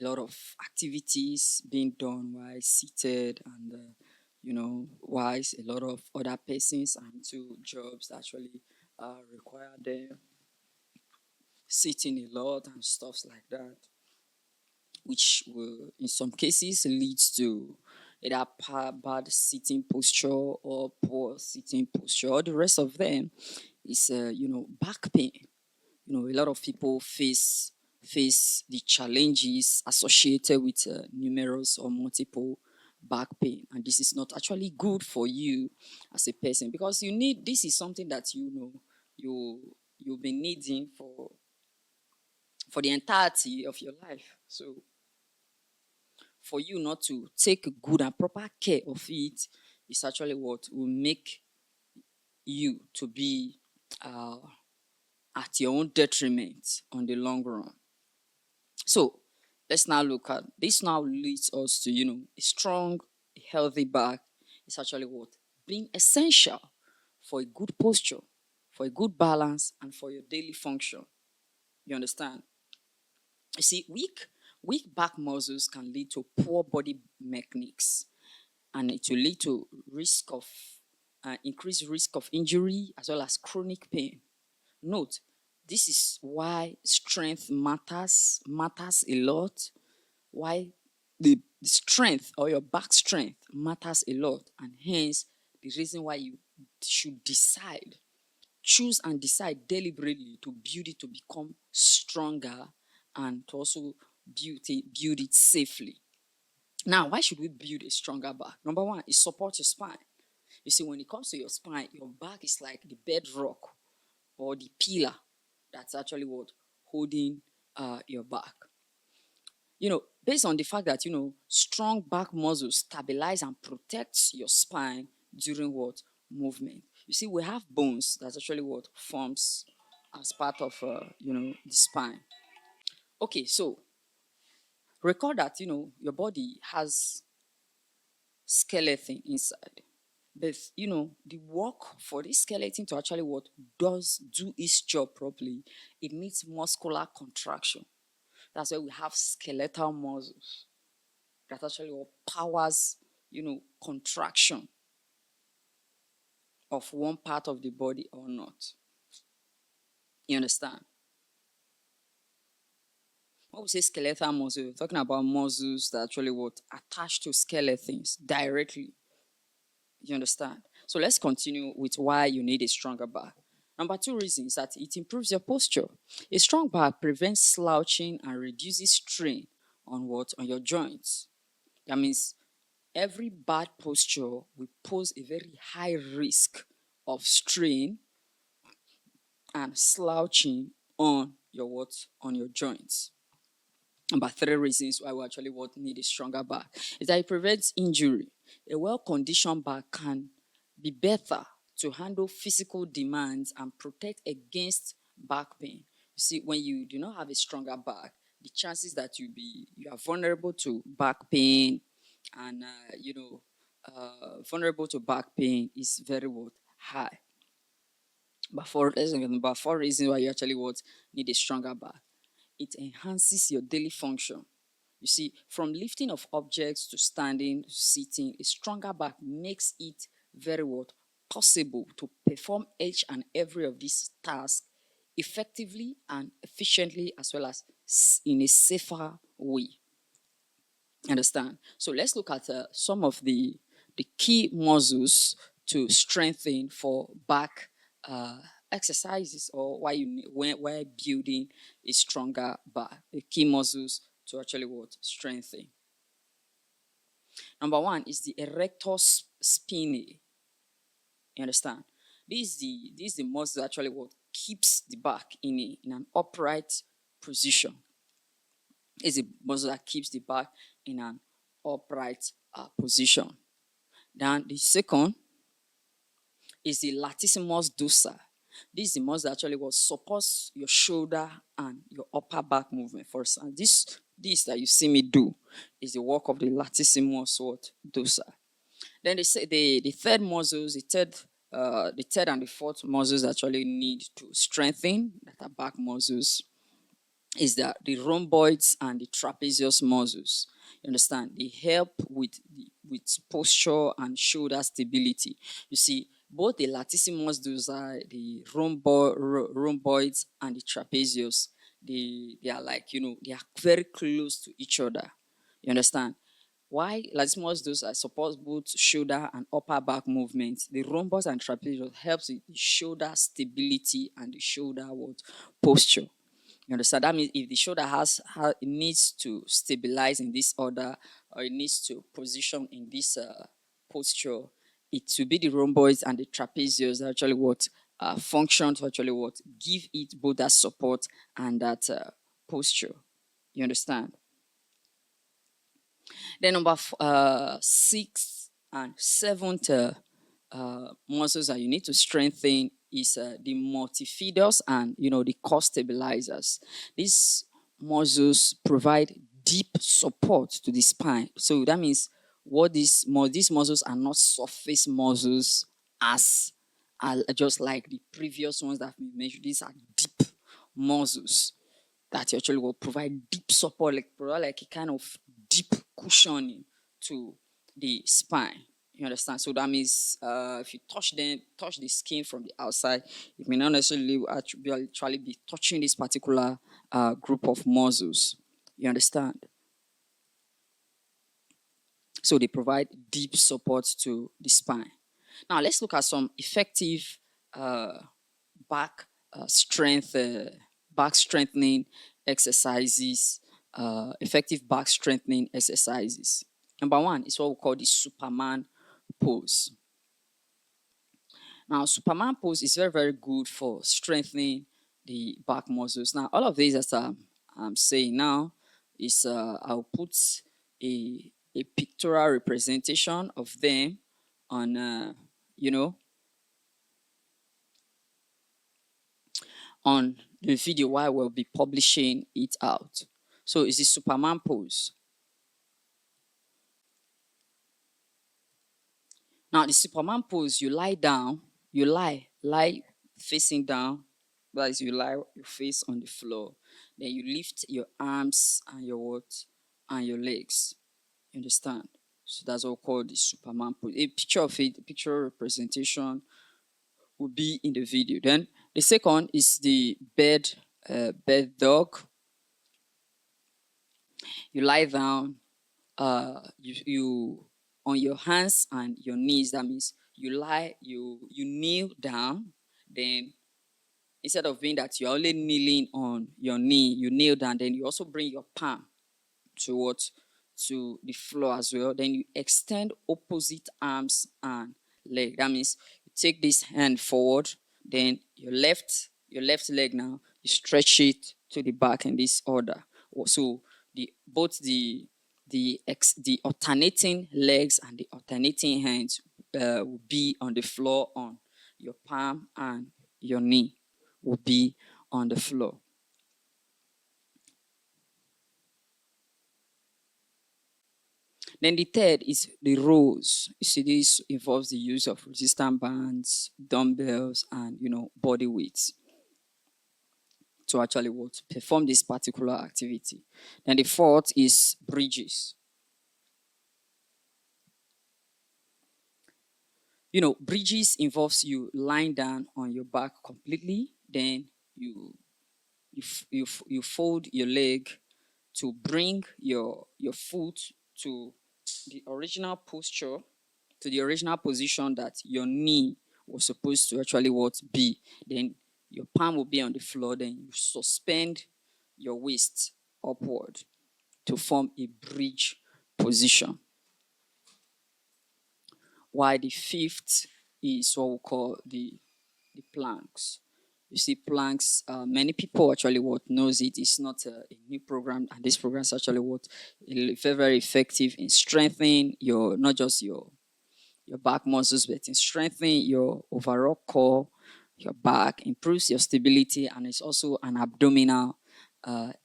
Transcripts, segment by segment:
a lot of activities being done while seated, and while a lot of other persons are into jobs that actually require them sitting a lot and stuff like that, which will in some cases leads to either bad sitting posture or poor sitting posture. Or the rest of them is back pain. A lot of people face the challenges associated with numerous or multiple back pain, and this is not actually good for you as a person, because this is something that you you'll be needing for the entirety of your life. So for you not to take good and proper care of it is actually what will make you to be uh, at your own detriment on the long run. So let's now look at this. Now leads us to a strong, healthy back is actually what being essential for a good posture, for a good balance, and for your daily function. You understand? You see, weak back muscles can lead to poor body mechanics, and it will lead to increased risk of injury as well as chronic pain. Note, this is why strength matters a lot. Why the strength or your back strength matters a lot, and hence the reason why you should choose and decide deliberately to build it to become stronger, and to also build it safely. Now, why should we build a stronger back? Number one is support your spine. You see, when it comes to your spine, your back is like the bedrock or the pillar that's actually what holding your back. Based on the fact that strong back muscles stabilize and protects your spine during what movement. You see, we have bones that's actually what forms as part of the spine. Okay, so recall that your body has skeleton inside. But the work for this skeleton to actually what does do its job properly, it needs muscular contraction. That's why we have skeletal muscles that actually what powers, contraction of one part of the body or not. You understand? When we say skeletal muscle, we're talking about muscles that actually what attach to skeletons directly. You understand? So let's continue with why you need a stronger back. Number two reason is that it improves your posture. A strong back prevents slouching and reduces strain on what? On your joints. That means every bad posture will pose a very high risk of strain and slouching on your what? On your joints. Number three reasons why we actually need a stronger back is that it prevents injury. A well-conditioned back can be better to handle physical demands and protect against back pain. You see, when you do not have a stronger back, the chances that you are vulnerable to back pain, and vulnerable to back pain is very high. But four reasons why you actually need a stronger back. It enhances your daily function. You see, from lifting of objects to standing, to sitting, a stronger back makes it very possible to perform each and every of these tasks effectively and efficiently, as well as in a safer way. Understand? So let's look at some of the key muscles to strengthen for back exercises, or why you why building a stronger back. The key muscles to actually strengthen. Number one is the erector spinae. You understand? This is the muscle that actually keeps the back in an upright position. It's a muscle that keeps the back in an upright position. Then the second is the latissimus dorsi. This is the muscle that actually supports your shoulder and your upper back movement. For example, this that you see me do is the work of the latissimus dorsi. Then they say the third muscles, the third and the fourth muscles actually need to strengthen, that are back muscles. is that the rhomboids and the trapezius muscles. You understand? They help with posture and shoulder stability. You see, both the latissimus dorsi, the rhomboids, and the trapezius, they are like, they are very close to each other. You understand? Why latissimus dorsi supports both shoulder and upper back movements. The rhomboids and trapezius helps with the shoulder stability and the shoulder posture. You understand? That means if the shoulder it needs to stabilize in this order, or it needs to position in this posture, it will be the rhomboids and the trapezius that actually function to actually give it both that support and that posture. You understand? Then number 6 and 7th muscles that you need to strengthen is the multifidus and the core stabilizers. These muscles provide deep support to the spine. So that means these muscles are not surface muscles as just like the previous ones that we mentioned. These are deep muscles that actually will provide deep support, provide like a kind of deep cushioning to the spine. You understand? So that means if you touch the skin from the outside, it may not necessarily actually be touching this particular group of muscles. You understand? So they provide deep support to the spine. Now let's look at some effective back strengthening exercises. Effective back strengthening exercises. Number 1 is what we call the Superman pose. Now, Superman pose is very, very good for strengthening the back muscles. Now, all of these, as I'm saying now, is I'll put a pictorial representation of them on, on the video while we'll be publishing it out. So it's the Superman pose. Now, the Superman pose, you lie down, you lie facing down. That is, you lie your face on the floor. Then you lift your arms and your legs. You understand? So that's what we call the Superman pose. A picture of it, a picture representation will be in the video. Then the second is the bed dog. You lie down, you on your hands and your knees. That means you kneel down. Then instead of being that you're only kneeling on your knee, you kneel down. Then you also bring your palm to the floor as well. Then you extend opposite arms and leg. That means you take this hand forward. Then your left leg now, you stretch it to the back in this order. So both the alternating legs and the alternating hands will be on the floor on your palm, and your knee will be on the floor. Then the third is the rows. You see, this involves the use of resistance bands, dumbbells, and body weights to actually perform this particular activity. Then the fourth is bridges. Bridges involves you lying down on your back completely. Then you fold your leg to bring your foot to the original posture, to the original position that your knee was supposed to actually be. Then your palm will be on the floor. Then you suspend your waist upward to form a bridge position. While the fifth is what we call the planks. You see, planks, many people actually knows it. It's not a new program, and this program is actually very, very effective in strengthening not just your back muscles, but in strengthening your overall core, your back, improves your stability, and it's also an abdominal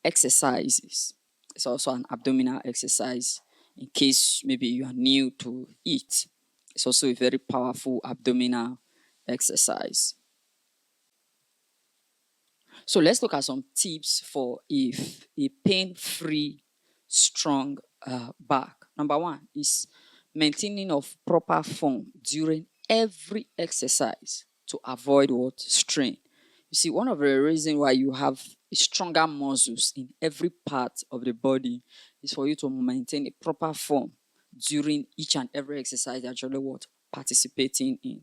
exercise. It's also an abdominal exercise in case maybe you are new to it. It's also a very powerful abdominal exercise. So let's look at some tips for a pain-free, strong back. Number one is maintaining of proper form during every exercise to avoid what? Strain. You see, one of the reasons why you have stronger muscles in every part of the body is for you to maintain a proper form during each and every exercise that you're what? Participating in.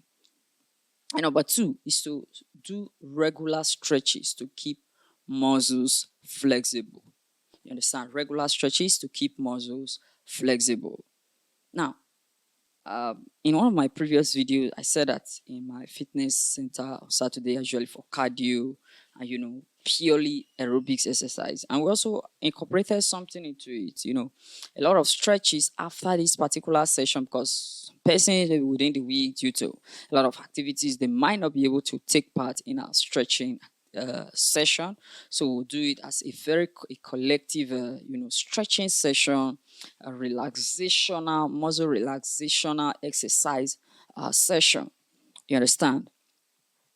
And number two is to do regular stretches to keep muscles flexible. You understand? Regular stretches to keep muscles flexible. Now, in one of my previous videos, I said that in my fitness center on Saturday, usually for cardio and, purely aerobics exercise. And we also incorporated something into it, a lot of stretches after this particular session because persons within the week, due to a lot of activities, they might not be able to take part in our stretching session. So we'll do it as a collective, stretching session, a relaxational, muscle relaxational exercise session. You understand?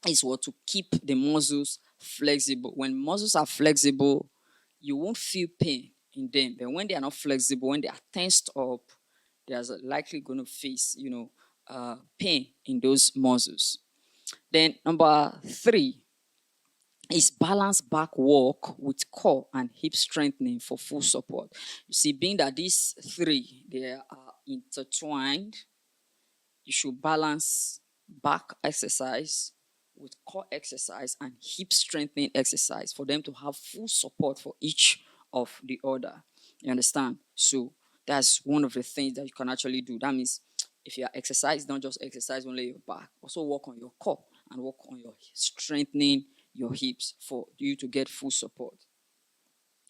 Is what to keep the muscles flexible. When muscles are flexible, you won't feel pain in them. But when they are not flexible, when they are tensed up, there's likely going to face, pain in those muscles. Then number three is balance back walk with core and hip strengthening for full support. You see, being that these three, they are intertwined, you should balance back exercise with core exercise and hip strengthening exercise for them to have full support for each of the other. You understand? So that's one of the things that you can actually do. That means if you are exercising, don't just exercise only your back. Also work on your core and work on your strengthening your hips for you to get full support.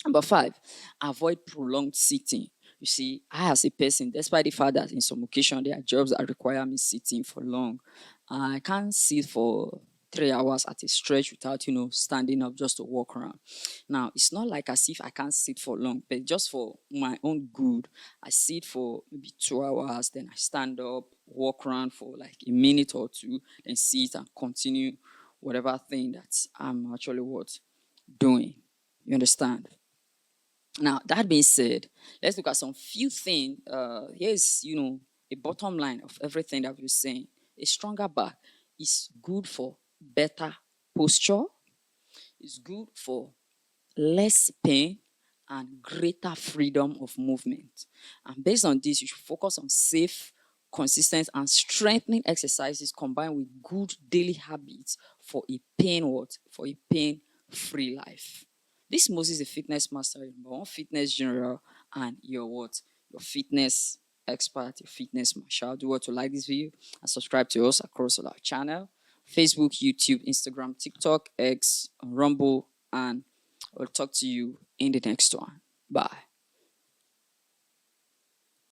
Number five, avoid prolonged sitting. You see, I as a person, despite the fact that in some occasions there are jobs that require me sitting for long, I can't sit for 3 hours at a stretch without, standing up just to walk around. Now, it's not like as if I can't sit for long, but just for my own good, I sit for maybe 2 hours, then I stand up, walk around for like a minute or two, then sit and continue whatever thing that I'm actually doing. You understand? Now, that being said, let's look at some few things. Here's, a bottom line of everything that we're saying. A stronger back is good for better posture, it's good for less pain, and greater freedom of movement. And based on this, you should focus on safe, consistent, and strengthening exercises combined with good daily habits for a pain-free life. This Moses is a fitness master, number one fitness general, and your fitness expert, your fitness marshal. Do what to like this video and subscribe to us across all our channel: Facebook, YouTube, Instagram, TikTok, X, Rumble, and I'll talk to you in the next one. Bye.